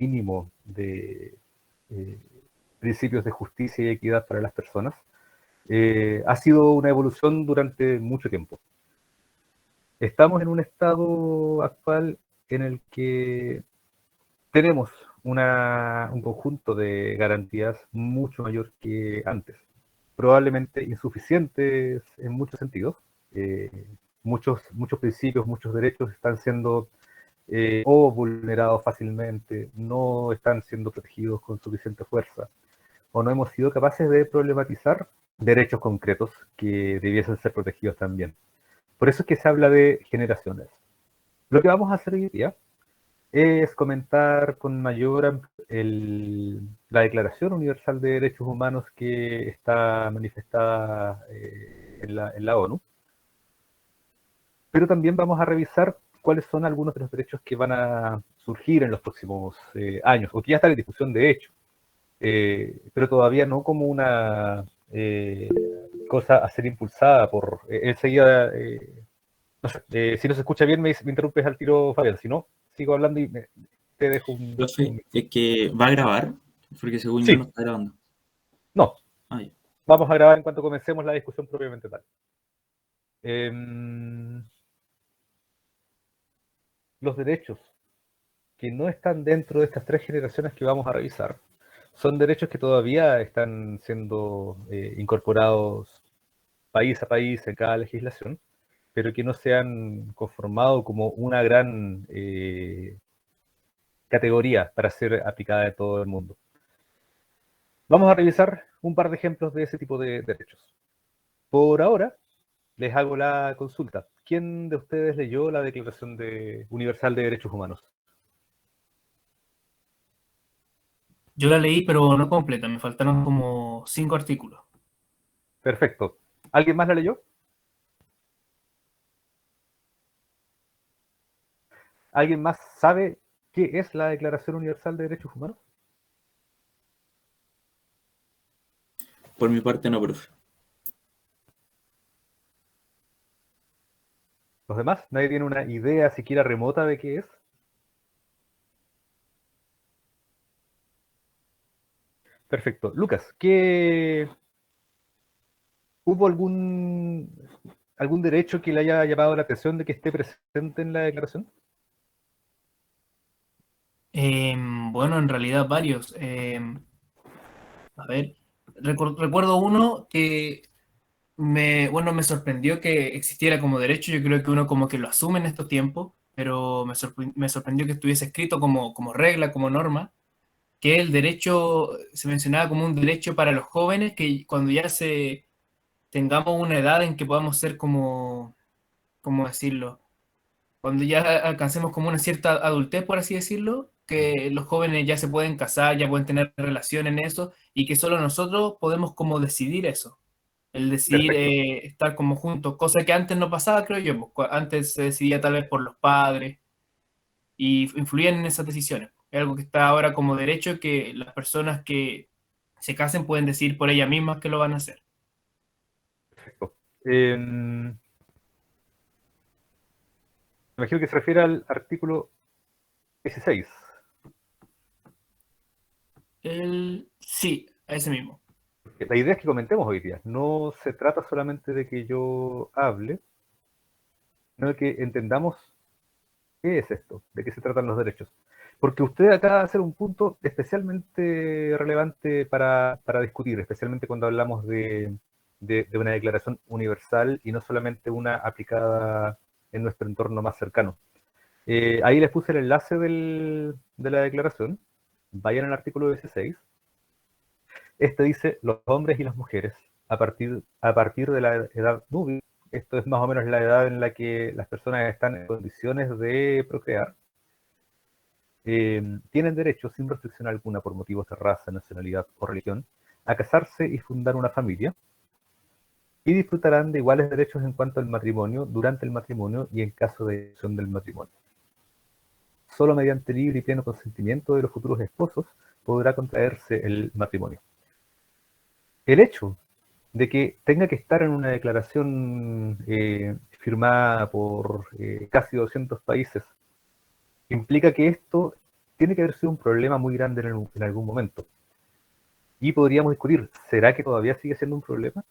mínimo de principios de justicia y equidad para las personas, ha sido una evolución durante mucho tiempo. Estamos en un estado actual en el que tenemos un conjunto de garantías mucho mayor que antes, probablemente insuficientes en muchos sentidos. Muchos principios, muchos derechos están siendo o vulnerados fácilmente, no están siendo protegidos con suficiente fuerza, o no hemos sido capaces de problematizar derechos concretos que debiesen ser protegidos también. Por eso es que se habla de generaciones. Lo que vamos a hacer hoy día es comentar con mayor la Declaración Universal de Derechos Humanos que está manifestada en la ONU, pero también vamos a revisar cuáles son algunos de los derechos que van a surgir en los próximos años, o que ya están en discusión de hecho, pero todavía no como una cosa a ser impulsada por enseguida. No sé, si no se escucha bien, me interrumpes al tiro, Fabián. Si no, sigo hablando y te dejo Profe, es que va a grabar, porque según yo no Sí, está grabando. no. Ah, ya. Vamos a grabar en cuanto comencemos la discusión propiamente tal. Los derechos que no están dentro de estas tres generaciones que vamos a revisar son derechos que todavía están siendo incorporados país a país en cada legislación, pero que no se han conformado como una gran categoría para ser aplicada en todo el mundo. Vamos a revisar un par de ejemplos de ese tipo de derechos. Por ahora, les hago la consulta. ¿Quién de ustedes leyó la Declaración Universal de Derechos Humanos? Yo la leí, pero no completa, me faltaron como 5 artículos. Perfecto. ¿Alguien más la leyó? ¿Alguien más sabe qué es la Declaración Universal de Derechos Humanos? Por mi parte no, profe. ¿Los demás? ¿Nadie tiene una idea siquiera remota de qué es? Perfecto. Lucas, ¿hubo algún derecho que le haya llamado la atención de que esté presente en la declaración? Bueno, en realidad varios. A ver, recuerdo uno que me sorprendió que existiera como derecho. Yo creo que uno como que lo asume en estos tiempos, pero me sorprendió que estuviese escrito como regla, como norma, que el derecho se mencionaba como un derecho para los jóvenes que cuando ya tengamos una edad en que podamos ser ¿cómo decirlo? Cuando ya alcancemos como una cierta adultez, por así decirlo, que los jóvenes ya se pueden casar, ya pueden tener relaciones en eso, y que solo nosotros podemos como decidir eso, el decidir Perfecto. estar como juntos, cosa que antes no pasaba, creo yo, pues, antes se decidía tal vez por los padres, y influían en esas decisiones. Es algo que está ahora como derecho, que las personas que se casen pueden decidir por ellas mismas que lo van a hacer. Perfecto. Me imagino que se refiere al artículo 16. Sí, a ese mismo. La idea es que comentemos hoy día. No se trata solamente de que yo hable, sino de que entendamos qué es esto, de qué se tratan los derechos. Porque usted acaba de hacer un punto especialmente relevante para discutir, especialmente cuando hablamos de una declaración universal y no solamente una aplicada en nuestro entorno más cercano. Ahí les puse el enlace de la declaración. Vayan al artículo 16. Este dice, los hombres y las mujeres, a partir de la edad núbil, esto es más o menos la edad en la que las personas están en condiciones de procrear, tienen derecho, sin restricción alguna por motivos de raza, nacionalidad o religión, a casarse y fundar una familia, y disfrutarán de iguales derechos en cuanto al matrimonio, durante el matrimonio y en caso de excepción del matrimonio. Solo mediante libre y pleno consentimiento de los futuros esposos podrá contraerse el matrimonio. El hecho de que tenga que estar en una declaración firmada por casi 200 países implica que esto tiene que haber sido un problema muy grande en algún momento. Y podríamos discutir, ¿será que todavía sigue siendo un problema?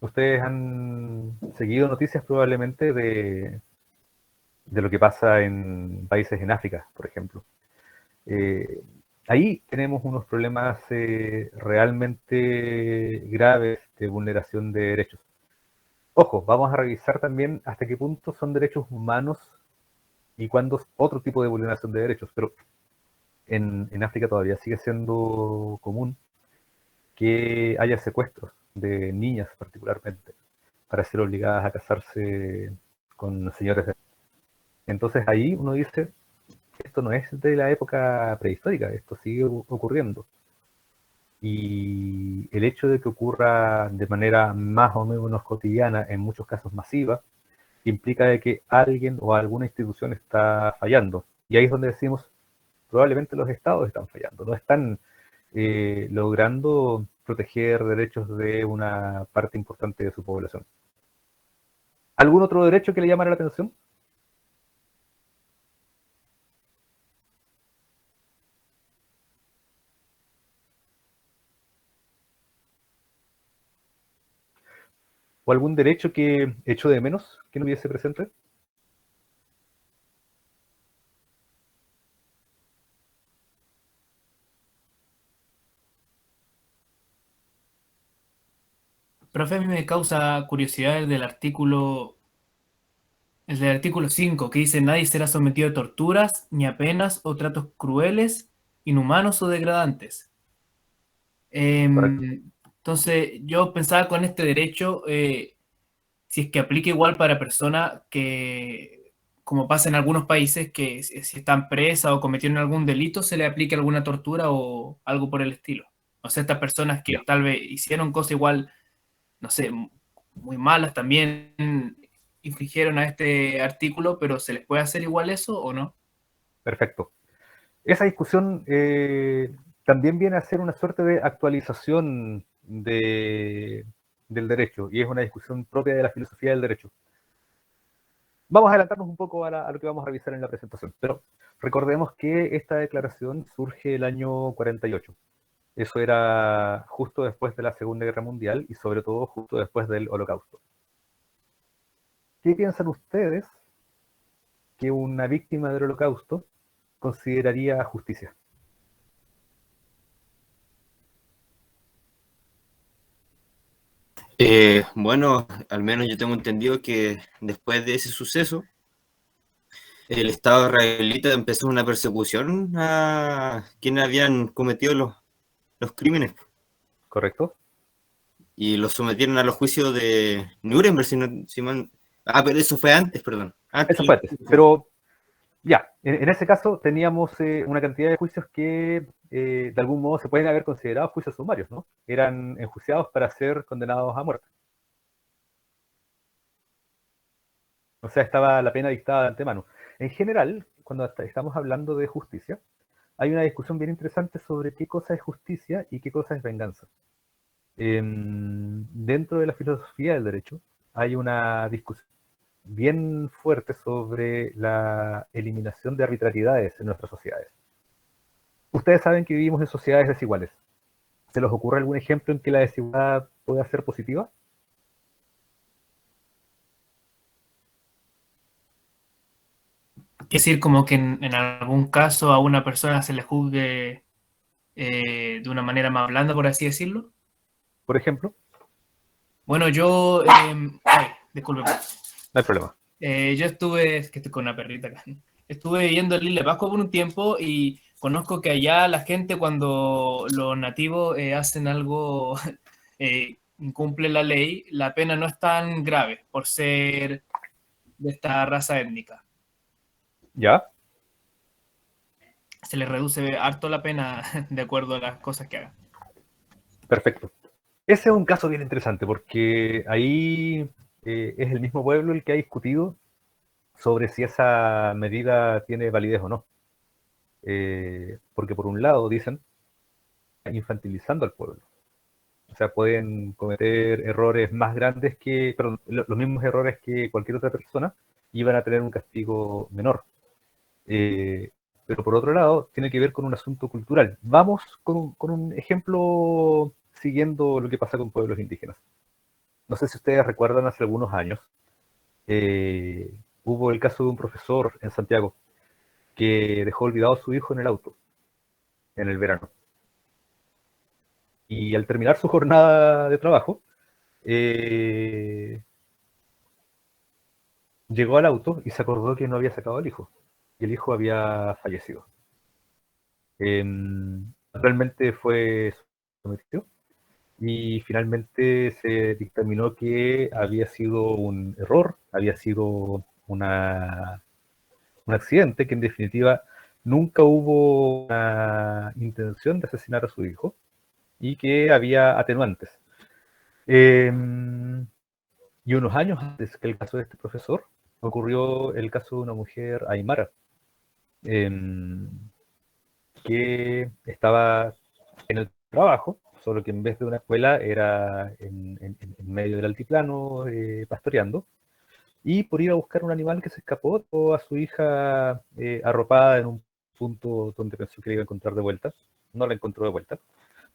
Ustedes han seguido noticias probablemente de lo que pasa en países en África, por ejemplo. Ahí tenemos unos problemas realmente graves de vulneración de derechos. Ojo, vamos a revisar también hasta qué punto son derechos humanos y cuándo es otro tipo de vulneración de derechos, pero en África todavía sigue siendo común que haya secuestros de niñas particularmente para ser obligadas a casarse con señores de... Entonces ahí uno dice, esto no es de la época prehistórica, esto sigue ocurriendo. Y el hecho de que ocurra de manera más o menos cotidiana, en muchos casos masiva, implica de que alguien o alguna institución está fallando. Y ahí es donde decimos, probablemente los estados están fallando, no están logrando proteger derechos de una parte importante de su población. ¿Algún otro derecho que le llamara la atención? ¿O algún derecho que echó de menos que no hubiese presente? Profe, a mí me causa curiosidad el del artículo 5 que dice nadie será sometido a torturas, ni a penas o tratos crueles, inhumanos o degradantes. Correcto. Entonces, yo pensaba con este derecho, si es que aplica igual para personas que, como pasa en algunos países, que si están presas o cometieron algún delito, se le aplique alguna tortura o algo por el estilo. O sea, estas personas que Ya. tal vez hicieron cosas igual, no sé, muy malas, también infringieron a este artículo, pero ¿se les puede hacer igual eso o no? Perfecto. Esa discusión también viene a ser una suerte de actualización del derecho, y es una discusión propia de la filosofía del derecho. Vamos a adelantarnos un poco a lo que vamos a revisar en la presentación, pero recordemos que esta declaración surge el año 48. Eso era justo después de la Segunda Guerra Mundial y sobre todo justo después del Holocausto. ¿Qué piensan ustedes que una víctima del Holocausto consideraría justicia? Bueno, al menos yo tengo entendido que después de ese suceso, el Estado israelita empezó una persecución a quienes habían cometido los crímenes ¿Correcto? y los sometieron a los juicios de Nuremberg, pero eso fue antes, perdón. Eso fue antes, pero ya, en ese caso teníamos una cantidad de juicios que de algún modo se pueden haber considerado juicios sumarios, ¿no? Eran enjuiciados para ser condenados a muerte. O sea, estaba la pena dictada de antemano. En general, cuando estamos hablando de justicia, hay una discusión bien interesante sobre qué cosa es justicia y qué cosa es venganza. Dentro de la filosofía del derecho hay una discusión bien fuerte sobre la eliminación de arbitrariedades en nuestras sociedades. Ustedes saben que vivimos en sociedades desiguales. ¿Se les ocurre algún ejemplo en que la desigualdad pueda ser positiva? Es decir, como que en algún caso a una persona se le juzgue de una manera más blanda, por así decirlo. Por ejemplo, Bueno, yo, disculpe, no hay problema. yo estuve, es que estoy con una perrita acá, estuve viviendo en Isla Pascua por un tiempo y conozco que allá la gente cuando los nativos hacen algo, incumplen la ley, la pena no es tan grave por ser de esta raza étnica. ¿Ya? Se les reduce harto la pena de acuerdo a las cosas que hagan. Perfecto. Ese es un caso bien interesante porque ahí es el mismo pueblo el que ha discutido sobre si esa medida tiene validez o no. Porque por un lado dicen, infantilizando al pueblo. O sea, pueden cometer errores más grandes que, perdón, los mismos errores que cualquier otra persona y van a tener un castigo menor. Pero por otro lado, tiene que ver con un asunto cultural. Vamos con un ejemplo siguiendo lo que pasa con pueblos indígenas. No sé si ustedes recuerdan, hace algunos años, hubo el caso de un profesor en Santiago que dejó olvidado a su hijo en el auto, en el verano. Y al terminar su jornada de trabajo, llegó al auto y se acordó que no había sacado al hijo. Y el hijo había fallecido. Realmente fue sometido y finalmente se dictaminó que había sido un error, había sido un accidente, que en definitiva nunca hubo una intención de asesinar a su hijo y que había atenuantes. Eh, y unos años antes que el caso de este profesor, ocurrió el caso de una mujer aymara, eh, que estaba en el trabajo, solo que en vez de una escuela era en medio del altiplano, pastoreando, y por ir a buscar un animal que se escapó, dejó a su hija arropada en un punto donde pensó que la iba a encontrar de vuelta. No la encontró de vuelta.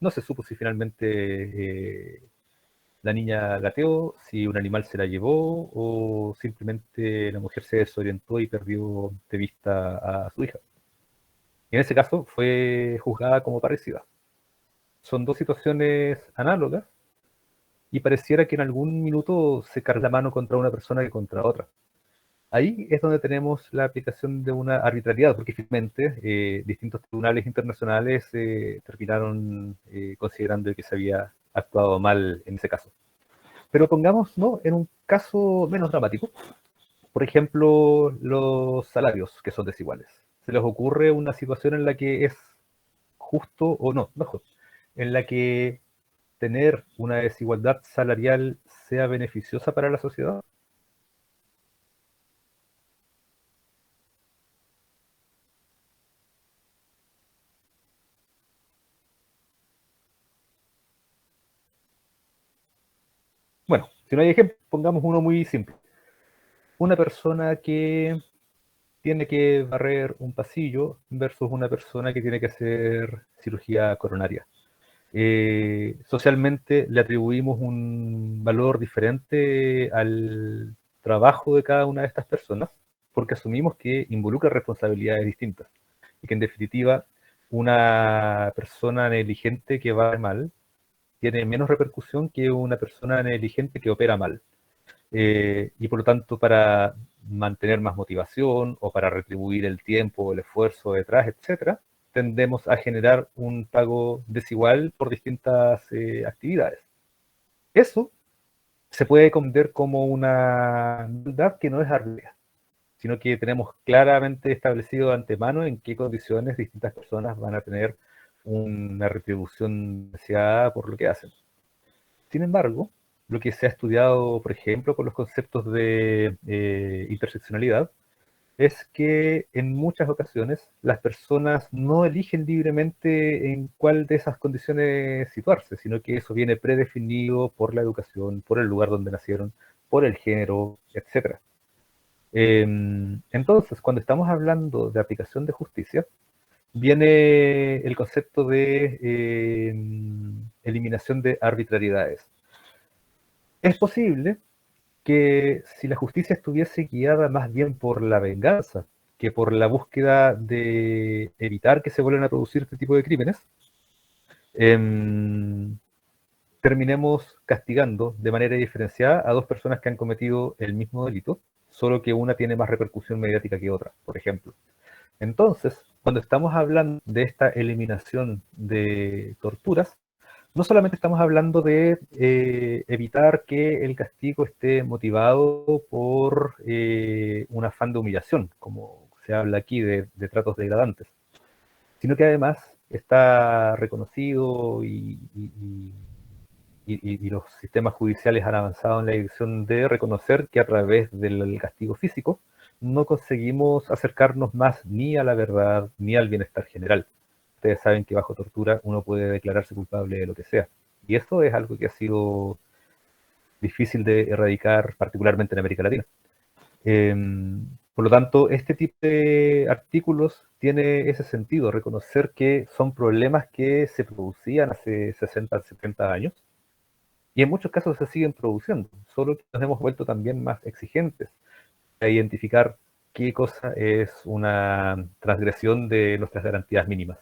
No se supo si finalmente la niña gateó, si un animal se la llevó o simplemente la mujer se desorientó y perdió de vista a su hija. Y en ese caso fue juzgada como parecida. Son dos situaciones análogas y pareciera que en algún minuto se carga la mano contra una persona que contra otra. Ahí es donde tenemos la aplicación de una arbitrariedad, porque finalmente distintos tribunales internacionales terminaron considerando que se había actuado mal en ese caso. Pero pongamos, ¿no?, en un caso menos dramático, por ejemplo, los salarios que son desiguales. ¿Se les ocurre una situación en la que es justo o no, mejor, en la que tener una desigualdad salarial sea beneficiosa para la sociedad? Bueno, si no hay ejemplo, pongamos uno muy simple. Una persona que tiene que barrer un pasillo versus una persona que tiene que hacer cirugía coronaria. Socialmente le atribuimos un valor diferente al trabajo de cada una de estas personas porque asumimos que involucra responsabilidades distintas y que en definitiva una persona negligente que va mal tiene menos repercusión que una persona negligente que opera mal. Y por lo tanto, para mantener más motivación o para retribuir el tiempo, el esfuerzo detrás, etcétera, tendemos a generar un pago desigual por distintas actividades. Eso se puede comprender como una maldad que no es arbitraria, sino que tenemos claramente establecido de antemano en qué condiciones distintas personas van a tener una retribución deseada por lo que hacen. Sin embargo, lo que se ha estudiado, por ejemplo, con los conceptos de interseccionalidad, es que en muchas ocasiones las personas no eligen libremente en cuál de esas condiciones situarse, sino que eso viene predefinido por la educación, por el lugar donde nacieron, por el género, etc. Entonces, cuando estamos hablando de aplicación de justicia, viene el concepto de eliminación de arbitrariedades. Es posible que si la justicia estuviese guiada más bien por la venganza que por la búsqueda de evitar que se vuelvan a producir este tipo de crímenes, terminemos castigando de manera diferenciada a dos personas que han cometido el mismo delito, solo que una tiene más repercusión mediática que otra, por ejemplo. Entonces, cuando estamos hablando de esta eliminación de torturas, no solamente estamos hablando de evitar que el castigo esté motivado por un afán de humillación, como se habla aquí de tratos degradantes, sino que además está reconocido y los sistemas judiciales han avanzado en la dirección de reconocer que a través del castigo físico no conseguimos acercarnos más ni a la verdad ni al bienestar general. Ustedes saben que bajo tortura uno puede declararse culpable de lo que sea. Y esto es algo que ha sido difícil de erradicar, particularmente en América Latina. Por lo tanto, este tipo de artículos tiene ese sentido, reconocer que son problemas que se producían hace 60, 70 años, y en muchos casos se siguen produciendo, solo que nos hemos vuelto también más exigentes a identificar qué cosa es una transgresión de nuestras garantías mínimas.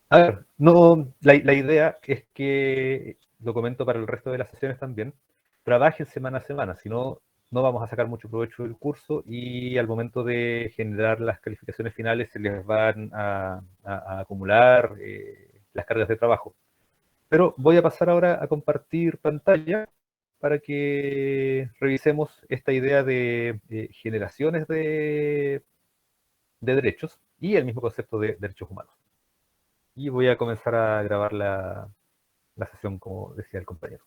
A ver, no, la idea es que, lo comento para el resto de las sesiones también, trabajen semana a semana, si no, no vamos a sacar mucho provecho del curso y al momento de generar las calificaciones finales se les van a acumular las cargas de trabajo. Pero voy a pasar ahora a compartir pantalla para que revisemos esta idea de generaciones de derechos y el mismo concepto de derechos humanos. Y voy a comenzar a grabar la sesión, como decía el compañero.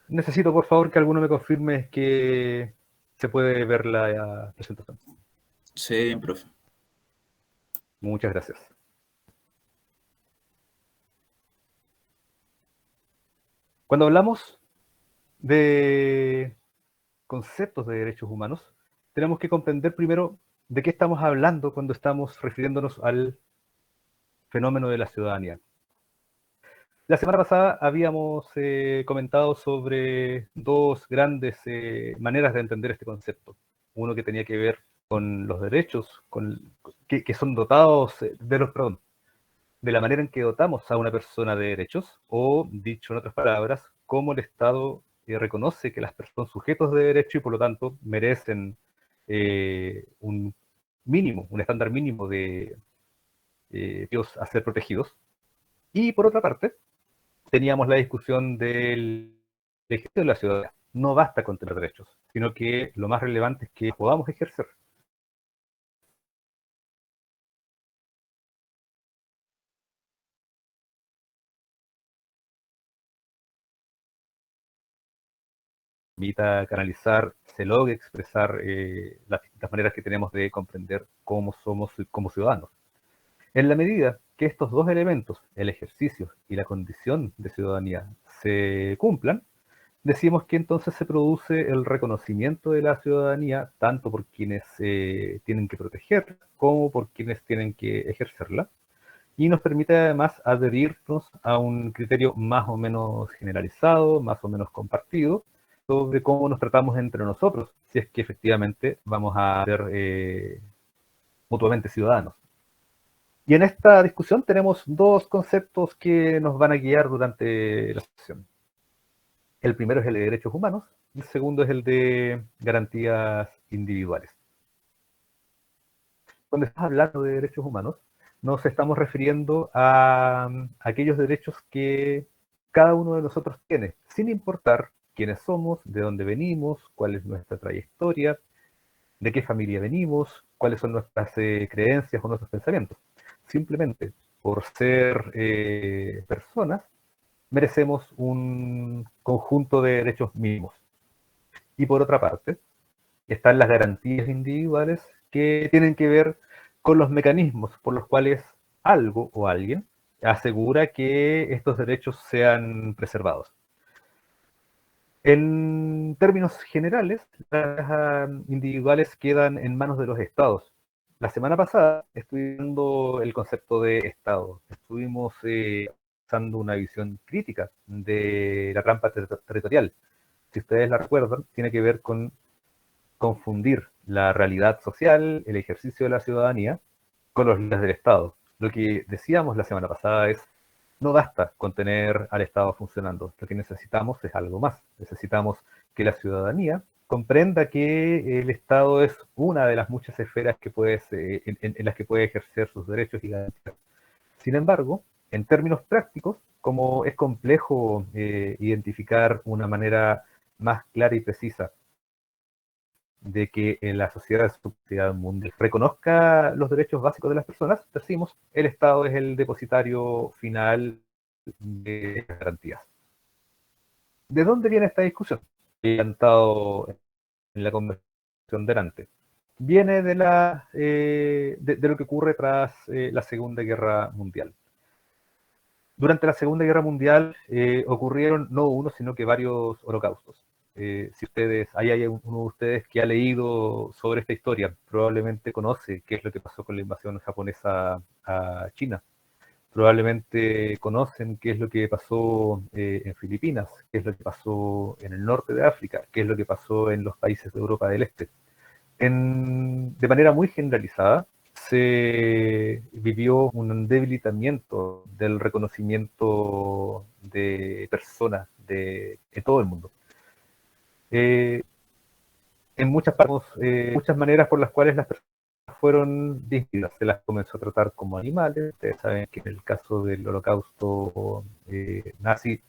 Necesito, por favor, que alguno me confirme que se puede ver la presentación. Sí, profe. Muchas gracias. Cuando hablamos de conceptos de derechos humanos, tenemos que comprender primero de qué estamos hablando cuando estamos refiriéndonos al fenómeno de la ciudadanía. La semana pasada habíamos comentado sobre dos grandes maneras de entender este concepto. Uno que tenía que ver con los derechos, que son dotados de la manera en que dotamos a una persona de derechos, o, dicho en otras palabras, cómo el Estado reconoce que las personas son sujetos de derecho y por lo tanto merecen un mínimo, un estándar mínimo de a ser protegidos. Y por otra parte, teníamos la discusión del ejercicio de la ciudadanía. No basta con tener derechos, sino que lo más relevante es que podamos ejercer. Evita canalizar, se logre expresar las distintas maneras que tenemos de comprender cómo somos como ciudadanos. En la medida que estos dos elementos, el ejercicio y la condición de ciudadanía, se cumplan, decimos que entonces se produce el reconocimiento de la ciudadanía tanto por quienes tienen que protegerla como por quienes tienen que ejercerla, y nos permite además adherirnos a un criterio más o menos generalizado, más o menos compartido, sobre cómo nos tratamos entre nosotros, si es que efectivamente vamos a ser mutuamente ciudadanos. Y en esta discusión tenemos dos conceptos que nos van a guiar durante la sesión. El primero es el de derechos humanos y el segundo es el de garantías individuales. Cuando estamos hablando de derechos humanos, nos estamos refiriendo a aquellos derechos que cada uno de nosotros tiene, sin importar quiénes somos, de dónde venimos, cuál es nuestra trayectoria, de qué familia venimos, cuáles son nuestras creencias o nuestros pensamientos. Simplemente por ser personas, merecemos un conjunto de derechos mínimos. Y por otra parte, están las garantías individuales que tienen que ver con los mecanismos por los cuales algo o alguien asegura que estos derechos sean preservados. En términos generales, las individuales quedan en manos de los estados. La semana pasada, estudiando el concepto de estado, estuvimos usando una visión crítica de la trampa territorial. Si ustedes la recuerdan, tiene que ver con confundir la realidad social, el ejercicio de la ciudadanía, con los límites del Estado. Lo que decíamos la semana pasada es, no basta con tener al Estado funcionando, lo que necesitamos es algo más. Necesitamos que la ciudadanía comprenda que el Estado es una de las muchas esferas que en las que puede ejercer sus derechos y garantías. Sin embargo, en términos prácticos, como es complejo identificar una manera más clara y precisa de que en la sociedad mundial reconozca los derechos básicos de las personas, decimos, el Estado es el depositario final de garantías. ¿De dónde viene esta discusión? adelantado en la conversación delante. Viene de lo que ocurre tras la Segunda Guerra Mundial. Durante la Segunda Guerra Mundial ocurrieron no uno, sino que varios holocaustos. Si hay uno de ustedes que ha leído sobre esta historia, probablemente conoce qué es lo que pasó con la invasión japonesa a China. Probablemente conocen qué es lo que pasó en Filipinas, qué es lo que pasó en el norte de África, qué es lo que pasó en los países de Europa del Este. De manera muy generalizada, se vivió un debilitamiento del reconocimiento de personas en todo el mundo. En muchas maneras por las cuales las personas fueron distintas. Se las comenzó a tratar como animales. Ustedes saben que en el caso del holocausto nazi,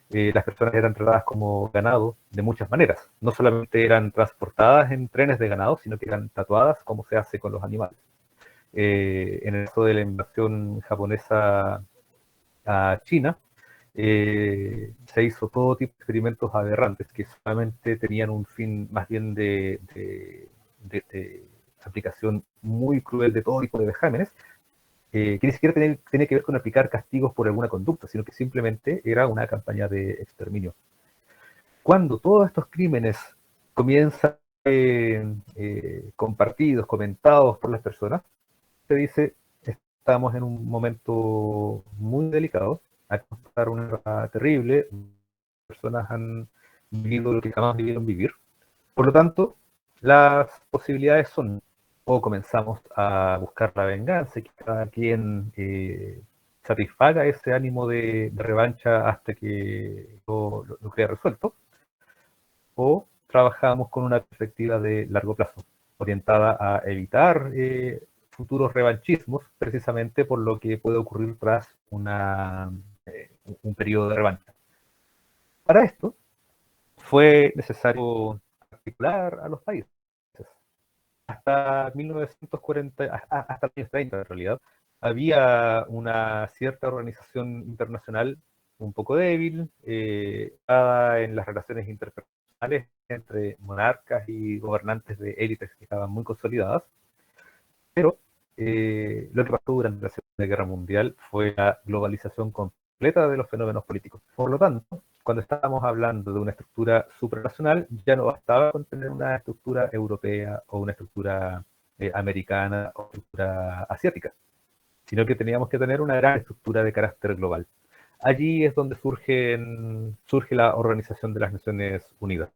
las personas eran tratadas como ganado de muchas maneras. No solamente eran transportadas en trenes de ganado, sino que eran tatuadas como se hace con los animales. En el caso de la invasión japonesa a China, se hizo todo tipo de experimentos aberrantes que solamente tenían un fin más bien de aplicación muy cruel de todo tipo de vejámenes, que ni siquiera tenía que ver con aplicar castigos por alguna conducta, sino que simplemente era una campaña de exterminio. Cuando todos estos crímenes comienzan compartidos, comentados por las personas, se dice, estamos en un momento muy delicado, a pasar una guerra terrible, personas han vivido lo que jamás debieron vivir. Por lo tanto, las posibilidades son, o comenzamos a buscar la venganza, y que cada quien satisfaga ese ánimo de revancha hasta que lo quede resuelto, o trabajamos con una perspectiva de largo plazo, orientada a evitar futuros revanchismos, precisamente por lo que puede ocurrir tras un periodo de revancha. Para esto, fue necesario articular a los países. Hasta 1940, hasta los años 30 en realidad, había una cierta organización internacional un poco débil, en las relaciones interpersonales entre monarcas y gobernantes de élites que estaban muy consolidadas, pero lo que pasó durante la Segunda Guerra Mundial fue la globalización completa de los fenómenos políticos. Por lo tanto, cuando estábamos hablando de una estructura supranacional, ya no bastaba con tener una estructura europea o una estructura americana o una estructura asiática, sino que teníamos que tener una gran estructura de carácter global. Allí es donde surge la Organización de las Naciones Unidas.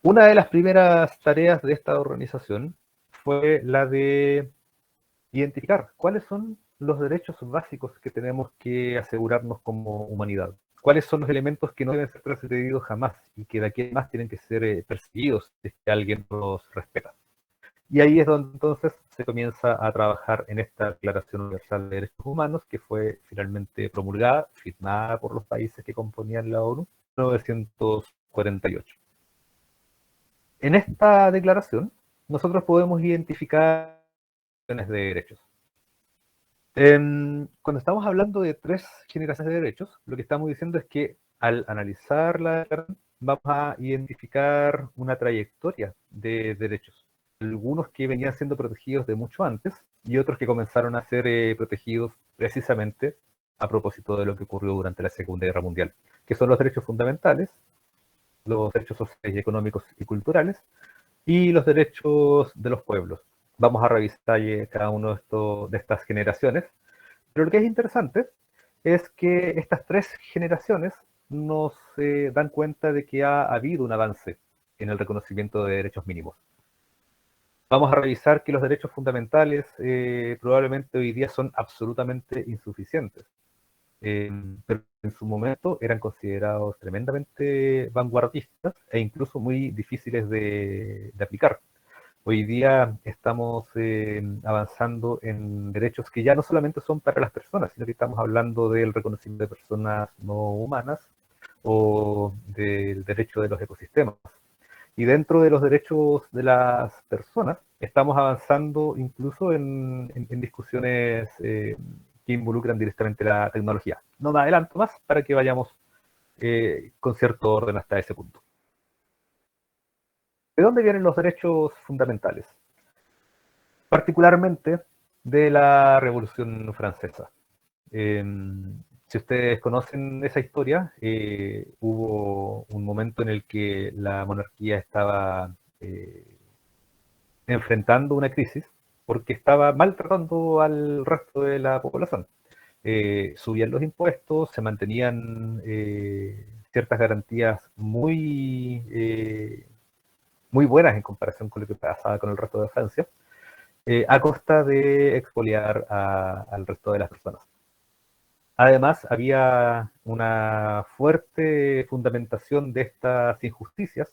Una de las primeras tareas de esta organización fue la de identificar cuáles son los derechos básicos que tenemos que asegurarnos como humanidad. ¿Cuáles son los elementos que no deben ser transgredidos jamás y que de aquí en más tienen que ser perseguidos si alguien los respeta? Y ahí es donde entonces se comienza a trabajar en esta Declaración Universal de Derechos Humanos, que fue finalmente promulgada, firmada por los países que componían la ONU en 1948. En esta declaración, nosotros podemos identificar de derechos. Cuando estamos hablando de 3 generaciones de derechos, lo que estamos diciendo es que al analizar la declaración, vamos a identificar una trayectoria de derechos. Algunos que venían siendo protegidos de mucho antes y otros que comenzaron a ser protegidos precisamente a propósito de lo que ocurrió durante la Segunda Guerra Mundial, que son los derechos fundamentales, los derechos sociales y económicos y culturales, y los derechos de los pueblos. Vamos a revisar cada uno de estas generaciones, pero lo que es interesante es que estas 3 generaciones nos dan cuenta de que ha habido un avance en el reconocimiento de derechos mínimos. Vamos a revisar que los derechos fundamentales probablemente hoy día son absolutamente insuficientes, pero en su momento eran considerados tremendamente vanguardistas e incluso muy difíciles de aplicar. Hoy día estamos avanzando en derechos que ya no solamente son para las personas, sino que estamos hablando del reconocimiento de personas no humanas o del derecho de los ecosistemas. Y dentro de los derechos de las personas, estamos avanzando incluso en discusiones que involucran directamente la tecnología. No me adelanto más para que vayamos con cierto orden hasta ese punto. ¿De dónde vienen los derechos fundamentales? Particularmente de la Revolución Francesa. Si ustedes conocen esa historia, hubo un momento en el que la monarquía estaba enfrentando una crisis porque estaba maltratando al resto de la población. Subían los impuestos, se mantenían ciertas garantías muy buenas en comparación con lo que pasaba con el resto de Francia, a costa de expoliar al resto de las personas. Además, había una fuerte fundamentación de estas injusticias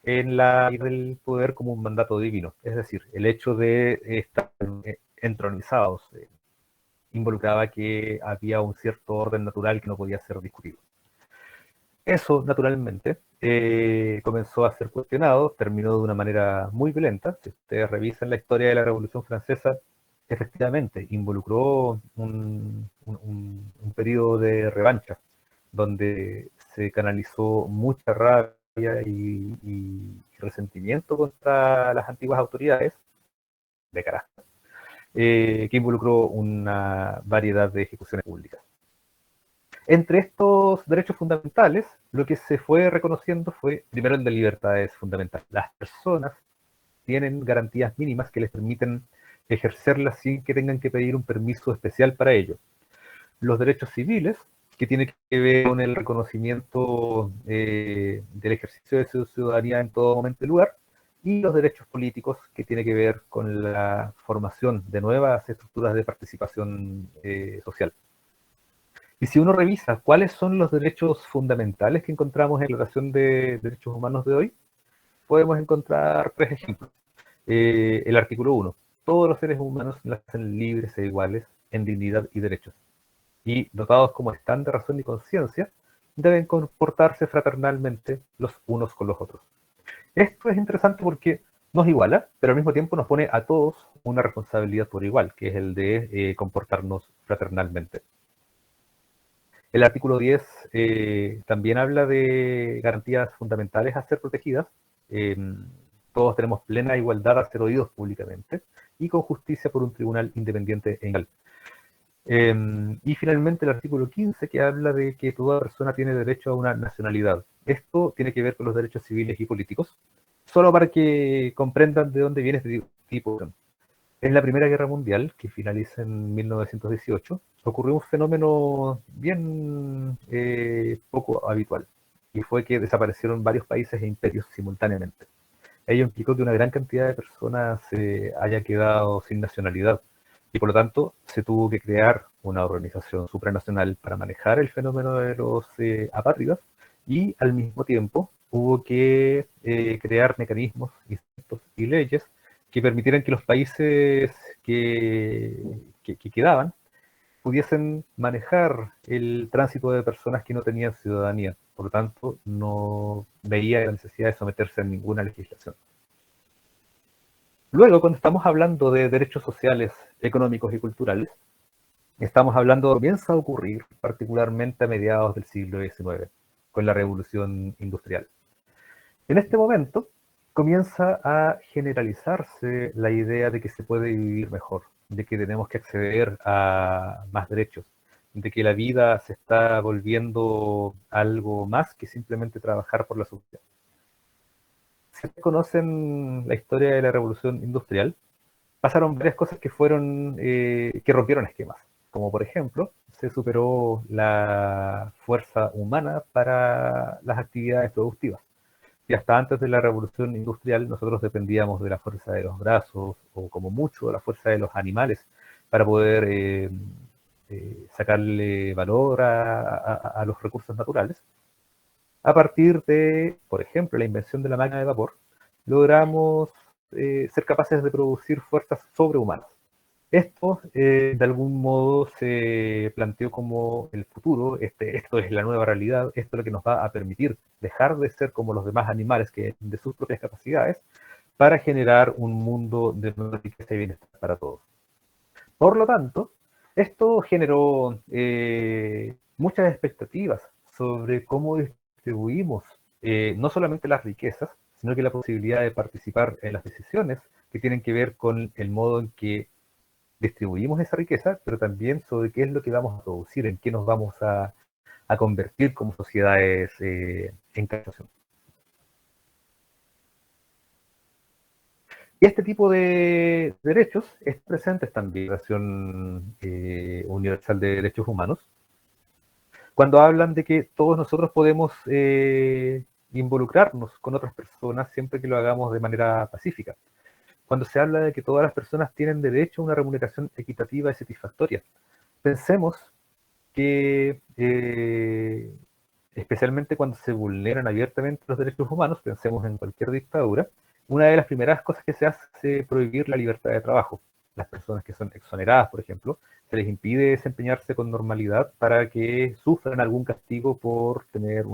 en la idea del poder como un mandato divino. Es decir, el hecho de estar entronizados involucraba que había un cierto orden natural que no podía ser discutido. Eso, naturalmente, comenzó a ser cuestionado, terminó de una manera muy violenta. Si ustedes revisan la historia de la Revolución Francesa, efectivamente involucró un periodo de revancha, donde se canalizó mucha rabia y resentimiento contra las antiguas autoridades de carácter, que involucró una variedad de ejecuciones públicas. Entre estos derechos fundamentales, lo que se fue reconociendo fue, primero, el de libertades fundamentales. Las personas tienen garantías mínimas que les permiten ejercerlas sin que tengan que pedir un permiso especial para ello. Los derechos civiles, que tienen que ver con el reconocimiento del ejercicio de su ciudadanía en todo momento y lugar, y los derechos políticos, que tienen que ver con la formación de nuevas estructuras de participación social. Y si uno revisa cuáles son los derechos fundamentales que encontramos en la Declaración de Derechos Humanos de hoy, podemos encontrar 3 ejemplos. El artículo 1. Todos los seres humanos nacen libres e iguales en dignidad y derechos, y dotados como están de razón y conciencia, deben comportarse fraternalmente los unos con los otros. Esto es interesante porque nos iguala, pero al mismo tiempo nos pone a todos una responsabilidad por igual, que es el de comportarnos fraternalmente. El artículo 10 también habla de garantías fundamentales a ser protegidas. Todos tenemos plena igualdad a ser oídos públicamente y con justicia por un tribunal independiente e imparcial. Y finalmente el artículo 15, que habla de que toda persona tiene derecho a una nacionalidad. Esto tiene que ver con los derechos civiles y políticos, solo para que comprendan de dónde viene este tipo. En la Primera Guerra Mundial, que finaliza en 1918, ocurrió un fenómeno bien poco habitual, y fue que desaparecieron varios países e imperios simultáneamente. Ello implicó que una gran cantidad de personas haya quedado sin nacionalidad, y por lo tanto se tuvo que crear una organización supranacional para manejar el fenómeno de los apátridas, y al mismo tiempo hubo que crear mecanismos, instrumentos y leyes que permitieran que los países que quedaban pudiesen manejar el tránsito de personas que no tenían ciudadanía. Por lo tanto, no veía la necesidad de someterse a ninguna legislación. Luego, cuando estamos hablando de derechos sociales, económicos y culturales, estamos hablando, comienza a ocurrir particularmente a mediados del siglo XIX, con la Revolución Industrial. En este momento, comienza a generalizarse la idea de que se puede vivir mejor, de que tenemos que acceder a más derechos, de que la vida se está volviendo algo más que simplemente trabajar por la sociedad. Si conocen la historia de la Revolución Industrial, pasaron varias cosas que rompieron esquemas, como por ejemplo, se superó la fuerza humana para las actividades productivas. Y hasta antes de la Revolución Industrial nosotros dependíamos de la fuerza de los brazos, o como mucho de la fuerza de los animales, para poder sacarle valor a los recursos naturales. A partir de, por ejemplo, la invención de la máquina de vapor, logramos ser capaces de producir fuerzas sobrehumanas. Esto, de algún modo, se planteó como el futuro. Esto es la nueva realidad, esto es lo que nos va a permitir dejar de ser como los demás animales, que de sus propias capacidades, para generar un mundo de nueva riqueza y bienestar para todos. Por lo tanto, esto generó muchas expectativas sobre cómo distribuimos no solamente las riquezas, sino que la posibilidad de participar en las decisiones que tienen que ver con el modo en que distribuimos esa riqueza, pero también sobre qué es lo que vamos a producir, en qué nos vamos a convertir como sociedades en captación. Y este tipo de derechos están presentes también en la Declaración Universal de Derechos Humanos, cuando hablan de que todos nosotros podemos involucrarnos con otras personas siempre que lo hagamos de manera pacífica. Cuando se habla de que todas las personas tienen derecho a una remuneración equitativa y satisfactoria. Pensemos que, especialmente cuando se vulneran abiertamente los derechos humanos, pensemos en cualquier dictadura, una de las primeras cosas que se hace es prohibir la libertad de trabajo. Las personas que son exoneradas, por ejemplo, se les impide desempeñarse con normalidad para que sufran algún castigo por tener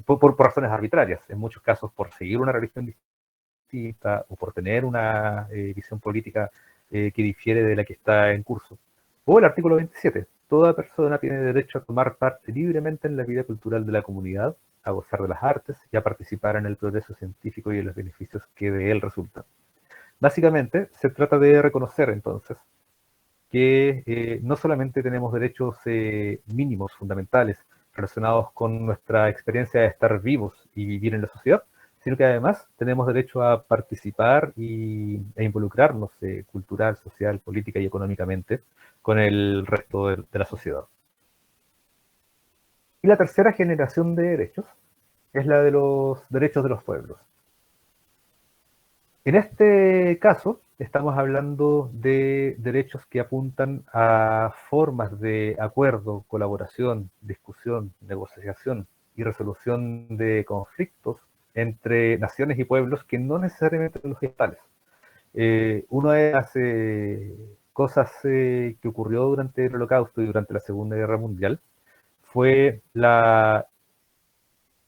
por razones arbitrarias, en muchos casos por seguir una religión distinta o por tener una visión política que difiere de la que está en curso. O el artículo 27, toda persona tiene derecho a tomar parte libremente en la vida cultural de la comunidad, a gozar de las artes y a participar en el progreso científico y en los beneficios que de él resultan. Básicamente, se trata de reconocer entonces que no solamente tenemos derechos mínimos, fundamentales, relacionados con nuestra experiencia de estar vivos y vivir en la sociedad, sino que además tenemos derecho a participar e involucrarnos cultural, social, política y económicamente con el resto de la sociedad. Y la tercera generación de derechos es la de los derechos de los pueblos. En este caso, estamos hablando de derechos que apuntan a formas de acuerdo, colaboración, discusión, negociación y resolución de conflictos entre naciones y pueblos que no necesariamente son los estables. Una de las cosas que ocurrió durante el Holocausto y durante la Segunda Guerra Mundial fue la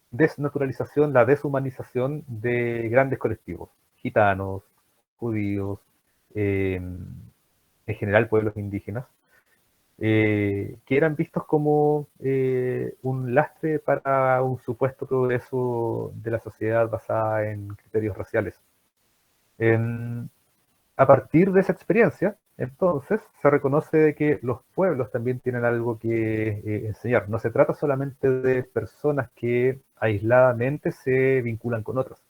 desnaturalización, la deshumanización de grandes colectivos, gitanos, judíos, en general pueblos indígenas, que eran vistos como un lastre para un supuesto progreso de la sociedad basada en criterios raciales. A partir de esa experiencia, entonces, se reconoce que los pueblos también tienen algo que enseñar. No se trata solamente de personas que aisladamente se vinculan con otras,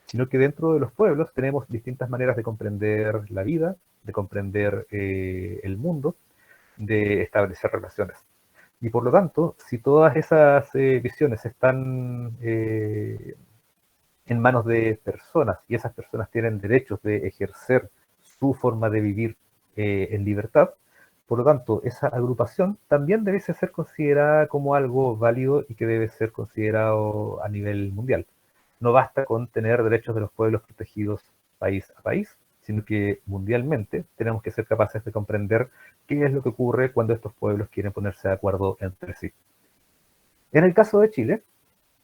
sino que dentro de los pueblos tenemos distintas maneras de comprender la vida, de comprender el mundo, de establecer relaciones. Y por lo tanto, si todas esas visiones están en manos de personas y esas personas tienen derechos de ejercer su forma de vivir en libertad, por lo tanto, esa agrupación también debe ser considerada como algo válido y que debe ser considerado a nivel mundial. No basta con tener derechos de los pueblos protegidos país a país, sino que mundialmente tenemos que ser capaces de comprender qué es lo que ocurre cuando estos pueblos quieren ponerse de acuerdo entre sí. En el caso de Chile,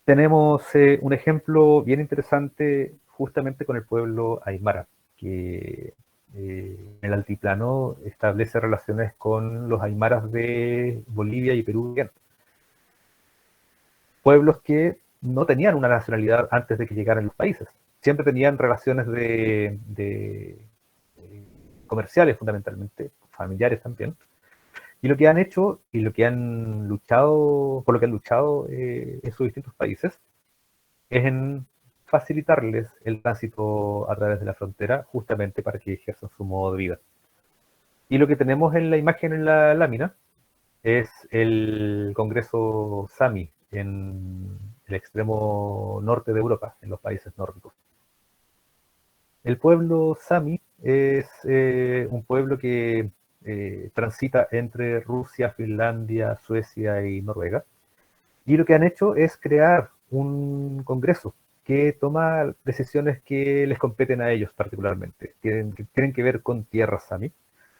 tenemos un ejemplo bien interesante justamente con el pueblo aymara, que en el altiplano establece relaciones con los aymaras de Bolivia y Perú. Pueblos que no tenían una nacionalidad antes de que llegaran los países. Siempre tenían relaciones comerciales fundamentalmente, familiares también. Y lo que han hecho y lo que han luchado, por lo que han luchado en sus distintos países, es en facilitarles el tránsito a través de la frontera, justamente para que ejerzan su modo de vida. Y lo que tenemos en la imagen, en la lámina, es el Congreso Sami, en el extremo norte de Europa, en los países nórdicos. El pueblo Sami es un pueblo que transita entre Rusia, Finlandia, Suecia y Noruega. Y lo que han hecho es crear un congreso que toma decisiones que les competen a ellos particularmente, que tienen que ver con tierra Sami,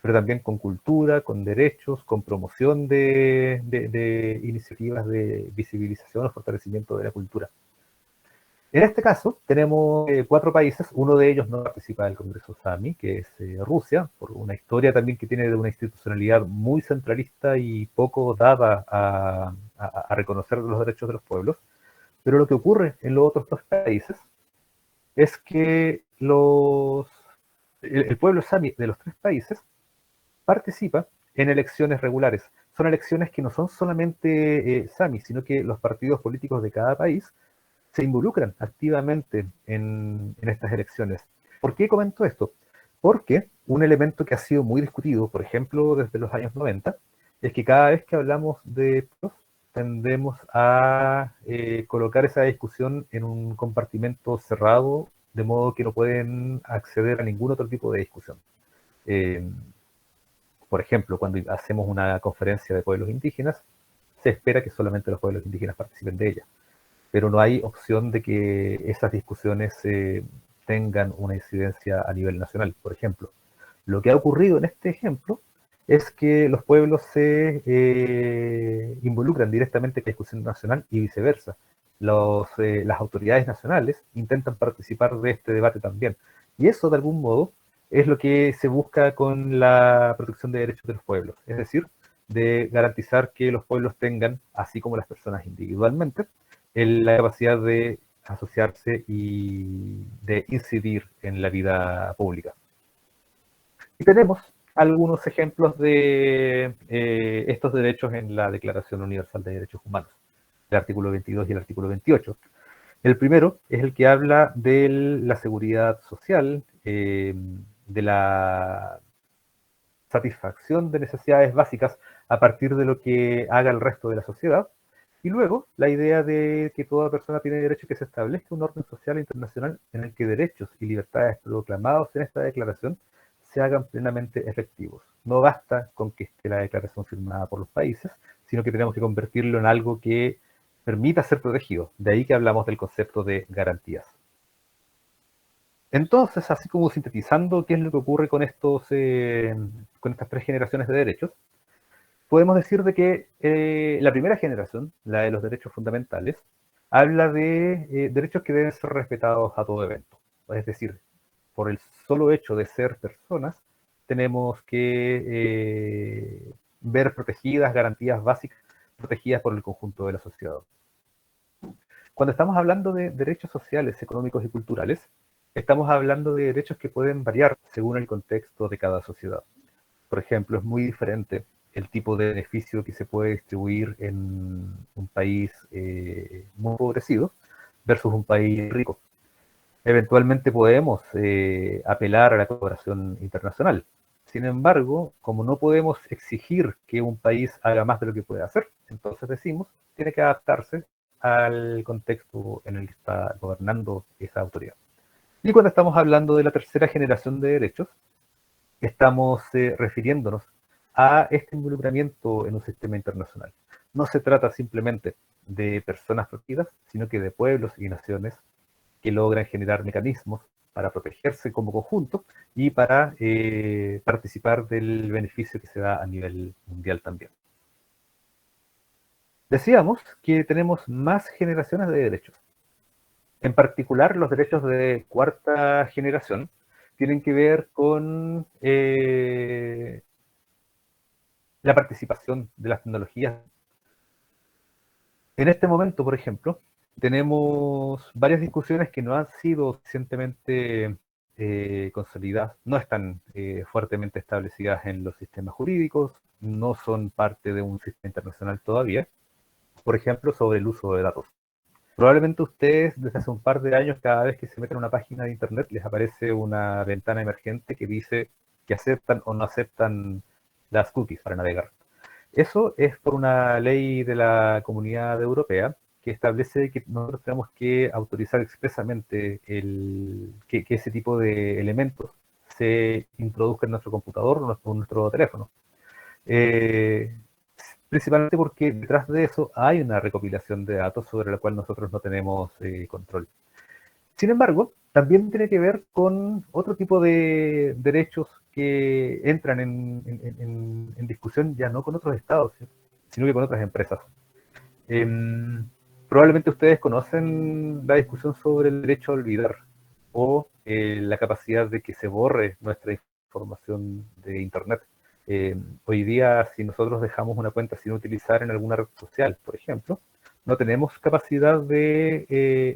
pero también con cultura, con derechos, con promoción de iniciativas de visibilización o fortalecimiento de la cultura. En este caso, tenemos 4 países, uno de ellos no participa del Congreso Sami, que es Rusia, por una historia también que tiene de una institucionalidad muy centralista y poco dada a reconocer los derechos de los pueblos, Pero lo que ocurre en los otros 2 países es que el pueblo sami de los 3 países participa en elecciones regulares. Son elecciones que no son solamente sami, sino que los partidos políticos de cada país se involucran activamente en estas elecciones. ¿Por qué comento esto? Porque un elemento que ha sido muy discutido, por ejemplo, desde los años 90, es que cada vez que hablamos de pueblos, tendemos a colocar esa discusión en un compartimento cerrado, de modo que no pueden acceder a ningún otro tipo de discusión. Por ejemplo, cuando hacemos una conferencia de pueblos indígenas, se espera que solamente los pueblos indígenas participen de ella, pero no hay opción de que esas discusiones tengan una incidencia a nivel nacional. Por ejemplo, lo que ha ocurrido en este ejemplo es que los pueblos se involucran directamente en la discusión nacional y viceversa. Las autoridades nacionales intentan participar de este debate también. Y eso, de algún modo, es lo que se busca con la protección de derechos de los pueblos. Es decir, de garantizar que los pueblos tengan, así como las personas individualmente, la capacidad de asociarse y de incidir en la vida pública. Y tenemos algunos ejemplos de estos derechos en la Declaración Universal de Derechos Humanos, el artículo 22 y el artículo 28. El primero es el que habla de la seguridad social, de la satisfacción de necesidades básicas a partir de lo que haga el resto de la sociedad. Y luego, la idea de que toda persona tiene derecho a que se establezca un orden social internacional en el que derechos y libertades proclamados en esta declaración se hagan plenamente efectivos. No basta con que esté la declaración firmada por los países, sino que tenemos que convertirlo en algo que permita ser protegido. De ahí que hablamos del concepto de garantías. Entonces, así como sintetizando qué es lo que ocurre con estas 3 generaciones de derechos, podemos decir de que la primera generación, la de los derechos fundamentales, habla de derechos que deben ser respetados a todo evento. Es decir, por el solo hecho de ser personas, tenemos que ver protegidas garantías básicas, protegidas por el conjunto de la sociedad. Cuando estamos hablando de derechos sociales, económicos y culturales, estamos hablando de derechos que pueden variar según el contexto de cada sociedad. Por ejemplo, es muy diferente el tipo de beneficio que se puede distribuir en un país muy empobrecido versus un país rico. Eventualmente podemos apelar a la cooperación internacional. Sin embargo, como no podemos exigir que un país haga más de lo que puede hacer, entonces decimos, tiene que adaptarse al contexto en el que está gobernando esa autoridad. Y cuando estamos hablando de la tercera generación de derechos, estamos refiriéndonos a este involucramiento en un sistema internacional. No se trata simplemente de personas protegidas, sino que de pueblos y naciones que logran generar mecanismos para protegerse como conjunto y para participar del beneficio que se da a nivel mundial también. Decíamos que tenemos más generaciones de derechos. En particular, los derechos de cuarta generación tienen que ver con la participación de las tecnologías. En este momento, por ejemplo, tenemos varias discusiones que no han sido suficientemente consolidadas, no están fuertemente establecidas en los sistemas jurídicos, no son parte de un sistema internacional todavía, por ejemplo, sobre el uso de datos. Probablemente ustedes, desde hace un par de años, cada vez que se meten a una página de internet, les aparece una ventana emergente que dice que aceptan o no aceptan las cookies para navegar. Eso es por una ley de la Comunidad Europea que establece que nosotros tenemos que autorizar expresamente que ese tipo de elementos se introduzca en nuestro computador o en nuestro teléfono. Principalmente porque detrás de eso hay una recopilación de datos sobre la cual nosotros no tenemos control. Sin embargo, también tiene que ver con otro tipo de derechos que entran en discusión ya no con otros estados, sino que con otras empresas. Probablemente ustedes conocen la discusión sobre el derecho a olvidar o la capacidad de que se borre nuestra información de Internet. Hoy día, si nosotros dejamos una cuenta sin utilizar en alguna red social, por ejemplo, no tenemos capacidad de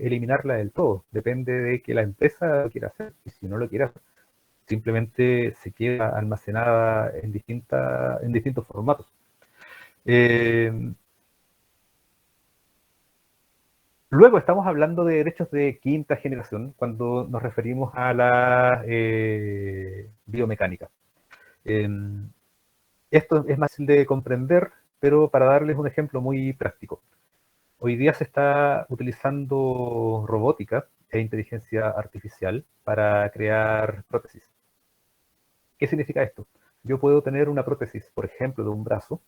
eliminarla del todo. Depende de que la empresa lo quiera hacer. Y si no lo quiere hacer, simplemente se queda almacenada en distintos formatos. Luego estamos hablando de derechos de quinta generación cuando nos referimos a la biomecánica. Esto es más fácil de comprender, pero para darles un ejemplo muy práctico. Hoy día se está utilizando robótica e inteligencia artificial para crear prótesis. ¿Qué significa esto? Yo puedo tener una prótesis, por ejemplo, de un brazo,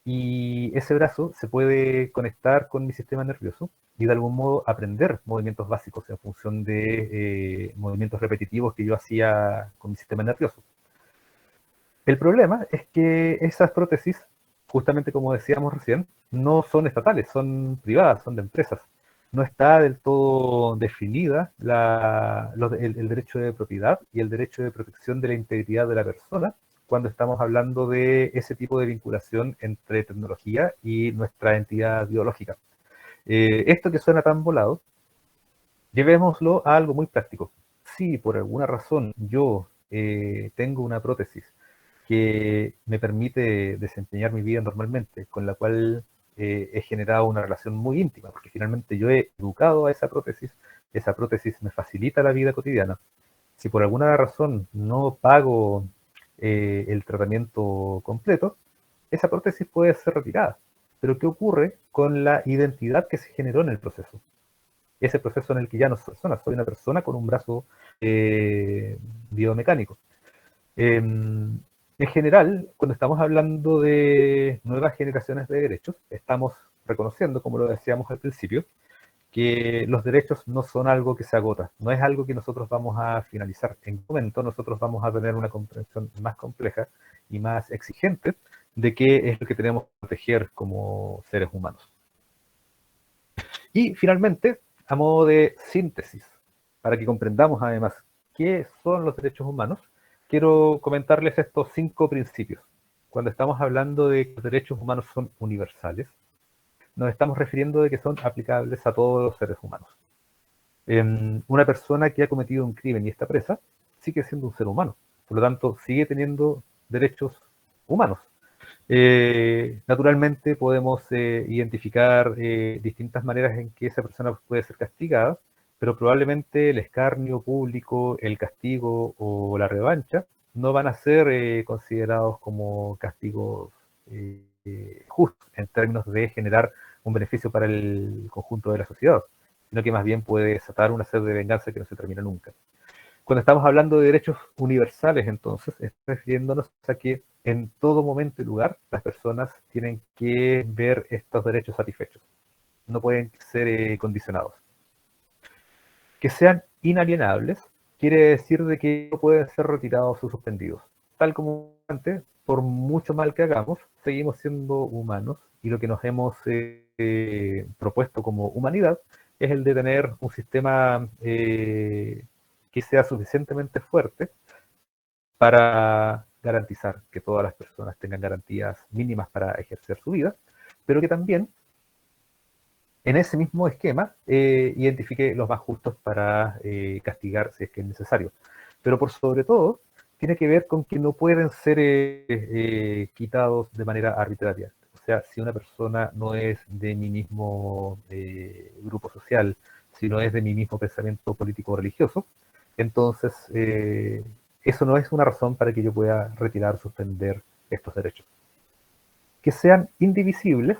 y ese brazo se puede conectar con mi sistema nervioso y de algún modo aprender movimientos básicos en función de movimientos repetitivos que yo hacía con mi sistema nervioso. El problema es que esas prótesis, justamente como decíamos recién, no son estatales, son privadas, son de empresas. No está del todo definida el derecho de propiedad y el derecho de protección de la integridad de la persona cuando estamos hablando de ese tipo de vinculación entre tecnología y nuestra entidad biológica. Esto que suena tan volado, llevémoslo a algo muy práctico. Si por alguna razón yo tengo una prótesis que me permite desempeñar mi vida normalmente, con la cual he generado una relación muy íntima, porque finalmente yo he educado a esa prótesis me facilita la vida cotidiana. Si por alguna razón no pago el tratamiento completo, esa prótesis puede ser retirada. Pero ¿qué ocurre con la identidad que se generó en el proceso? Ese proceso en el que ya no soy persona, soy una persona con un brazo biomecánico. En general, cuando estamos hablando de nuevas generaciones de derechos, estamos reconociendo, como lo decíamos al principio, que los derechos no son algo que se agota, no es algo que nosotros vamos a finalizar. En un momento nosotros vamos a tener una comprensión más compleja y más exigente de qué es lo que tenemos que proteger como seres humanos. Y finalmente, a modo de síntesis, para que comprendamos además qué son los derechos humanos, quiero comentarles estos 5 principios. Cuando estamos hablando de que los derechos humanos son universales, nos estamos refiriendo de que son aplicables a todos los seres humanos. Una persona que ha cometido un crimen y está presa, sigue siendo un ser humano. Por lo tanto, sigue teniendo derechos humanos. Naturalmente podemos identificar distintas maneras en que esa persona puede ser castigada, pero probablemente el escarnio público, el castigo o la revancha no van a ser considerados como castigos justos en términos de generar un beneficio para el conjunto de la sociedad, sino que más bien puede desatar una sed de venganza que no se termina nunca. Cuando estamos hablando de derechos universales, entonces, estamos refiriéndonos a que en todo momento y lugar las personas tienen que ver estos derechos satisfechos. No pueden ser condicionados. Que sean inalienables quiere decir de que no pueden ser retirados o suspendidos. Tal como antes, por mucho mal que hagamos, seguimos siendo humanos y lo que nos hemos propuesto como humanidad es el de tener un sistema que sea suficientemente fuerte para garantizar que todas las personas tengan garantías mínimas para ejercer su vida, pero que también en ese mismo esquema identifique los más justos para castigar si es que es necesario. Pero por sobre todo, tiene que ver con que no pueden ser quitados de manera arbitraria. O sea, si una persona no es de mi mismo grupo social, si no es de mi mismo pensamiento político o religioso, entonces eso no es una razón para que yo pueda retirar o suspender estos derechos. Que sean indivisibles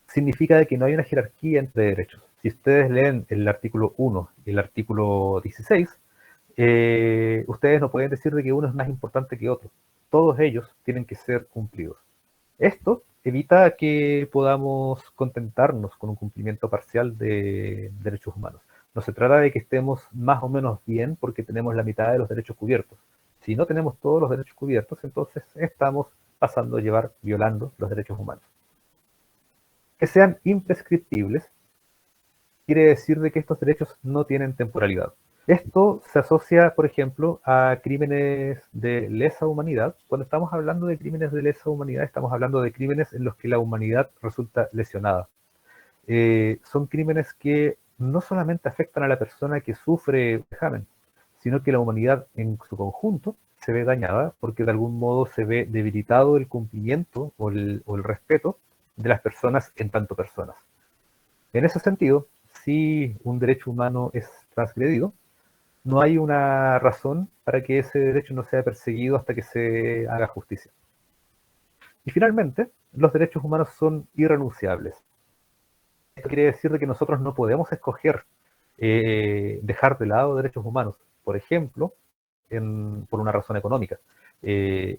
significa de que no hay una jerarquía entre derechos. Si ustedes leen el artículo 1 y el artículo 16, ustedes no pueden decir de que uno es más importante que otro. Todos ellos tienen que ser cumplidos. Esto evita que podamos contentarnos con un cumplimiento parcial de derechos humanos. No se trata de que estemos más o menos bien porque tenemos la mitad de los derechos cubiertos. Si no tenemos todos los derechos cubiertos, entonces estamos pasando a llevar, violando los derechos humanos. Que sean imprescriptibles quiere decir de que estos derechos no tienen temporalidad. Esto se asocia, por ejemplo, a crímenes de lesa humanidad. Cuando estamos hablando de crímenes de lesa humanidad, estamos hablando de crímenes en los que la humanidad resulta lesionada. Son crímenes que no solamente afectan a la persona que sufre vejamen, sino que la humanidad en su conjunto se ve dañada porque de algún modo se ve debilitado el cumplimiento o el respeto de las personas en tanto personas. En ese sentido, si un derecho humano es transgredido, no hay una razón para que ese derecho no sea perseguido hasta que se haga justicia. Y finalmente, los derechos humanos son irrenunciables. Esto quiere decir de que nosotros no podemos escoger dejar de lado derechos humanos. Por ejemplo, por una razón económica.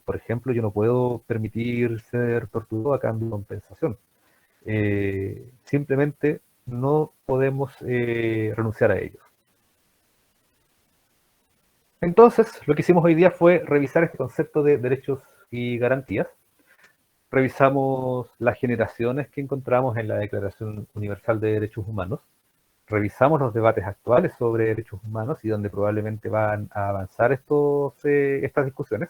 Por ejemplo, yo no puedo permitir ser torturado a cambio de compensación. Simplemente no podemos renunciar a ellos. Entonces, lo que hicimos hoy día fue revisar este concepto de derechos y garantías. Revisamos las generaciones que encontramos en la Declaración Universal de Derechos Humanos. Revisamos los debates actuales sobre derechos humanos y donde probablemente van a avanzar estas discusiones.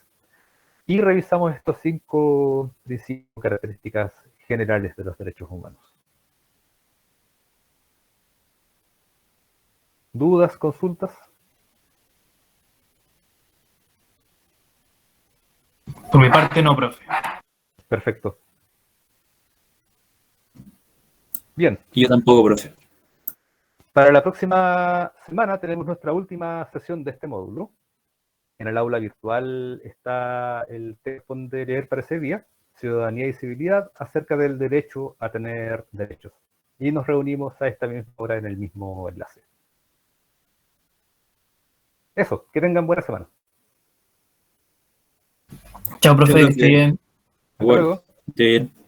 Y revisamos estos 5 principios, características generales de los derechos humanos. ¿Dudas, consultas? Por mi parte no, profe. Perfecto. Bien. Yo tampoco, profe. Para la próxima semana tenemos nuestra última sesión de este módulo. En el aula virtual está el texto de leer para ese día, Ciudadanía y Civilidad, acerca del derecho a tener derechos. Y nos reunimos a esta misma hora en el mismo enlace. Eso, que tengan buena semana. Chao, profe, que esté bien. Hasta luego. Esté bien.